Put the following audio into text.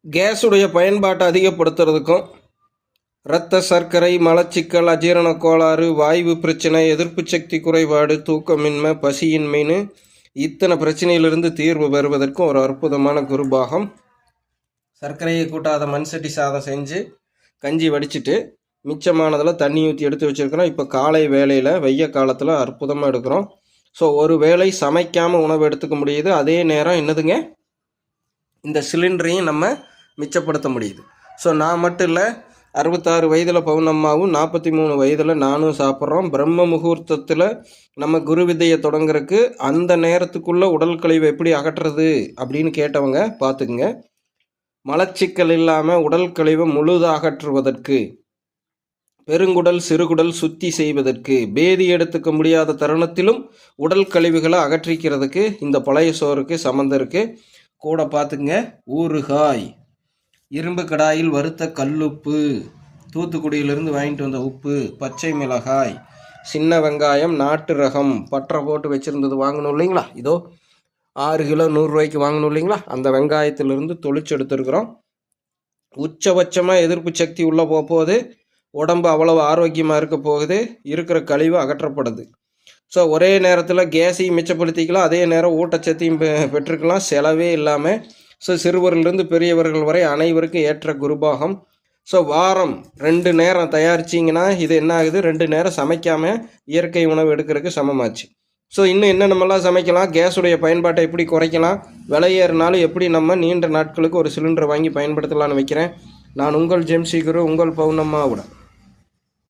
கேஸுடைய பயன்பாட்டை அதிகப்படுத்துறதுக்கும் இரத்த சர்க்கரை, மலச்சிக்கல், அஜீரண கோளாறு, வாய்வு பிரச்சனை, எதிர்ப்பு சக்தி குறைபாடு, தூக்கமின்மை, பசியின்மைன்னு இத்தனை பிரச்சனையிலிருந்து தீர்வு பெறுவதற்கும் ஒரு அற்புதமான குருபாகம். சர்க்கரையை கூட்டாத மண்சட்டி சாதம் செஞ்சு கஞ்சி வடிச்சிட்டு மிச்சமானதில் தண்ணி ஊற்றி எடுத்து வச்சுருக்கிறோம். இப்போ காலை வேளையில் வெய்ய காலத்தில் அற்புதமாக எடுக்கிறோம். ஸோ ஒரு வேளை சமைக்காமல் உணவு எடுத்துக்க முடியுது. அதே நேரம் என்னதுங்க, இந்த சிலிண்டரையும் நம்ம மிச்சப்படுத்த முடியுது. ஸோ நான் மட்டும் இல்லை, 66 வயதில் பவுனம்மாவும் 43 வயதில் நானும் சாப்பிட்றோம். பிரம்ம முகூர்த்தத்தில் நம்ம குரு வித்தையை தொடங்குறதுக்கு அந்த நேரத்துக்குள்ளே உடல் கழிவை எப்படி அகற்றுறது அப்படின்னு கேட்டவங்க பார்த்துக்குங்க. மலச்சிக்கல் இல்லாமல் உடல் கழிவை முழுதாக அகற்றுவதற்கு, பெருங்குடல் சிறுகுடல் சுத்தி செய்வதற்கு, பேதி எடுத்துக்க முடியாத தருணத்திலும் உடல் கழிவுகளை அகற்றிக்கிறதுக்கு இந்த பழைய சோறுக்கு சம்மந்தம் இருக்குது. கூட பார்த்துங்க, ஊறுகாய், இரும்பு கடாயில் வறுத்த கல்லுப்பு, தூத்துக்குடியிலிருந்து வாங்கிட்டு வந்த உப்பு, பச்சை மிளகாய், சின்ன வெங்காயம், நாட்டு ரகம் பற்றை போட்டு வச்சுருந்தது வாங்கணும் இல்லைங்களா, இதோ 6 கிலோ 100 ரூபாய்க்கு வாங்கணும் இல்லைங்களா, அந்த வெங்காயத்திலிருந்து தொளிச்சு எடுத்துருக்குறோம். உச்சபட்சமாக எதிர்ப்பு சக்தி உள்ளே போகுது, உடம்பு அவ்வளவு ஆரோக்கியமாக இருக்க போகுது, இருக்கிற கழிவு அகற்றப்படுது. ஸோ ஒரே நேரத்தில் கேஸையும் மிச்சப்படுத்திக்கலாம், அதே நேரம் ஊட்டச்சத்தையும் பெற்றுக்கலாம், செலவே இல்லாமல். ஸோ சிறுவர்லேருந்து பெரியவர்கள் வரை அனைவருக்கும் ஏற்ற குருபாகம். ஸோ வாரம் 2 நேரம் தயாரிச்சிங்கன்னா இது என்ன ஆகுது, 2 நேரம் சமைக்காமல் இயற்கை உணவு எடுக்கிறதுக்கு சமமாச்சு. ஸோ இன்னும் என்னென்னமெல்லாம் சமைக்கலாம், கேஸுடைய பயன்பாட்டை எப்படி குறைக்கலாம், விலையேறினாலும் எப்படி நம்ம நீண்ட நாட்களுக்கு ஒரு சிலிண்டர் வாங்கி பயன்படுத்தலான்னு வைக்கிறேன். நான் உங்கள் ஜெம்சி குரு, உங்கள் பவுனம்மாவுடன்.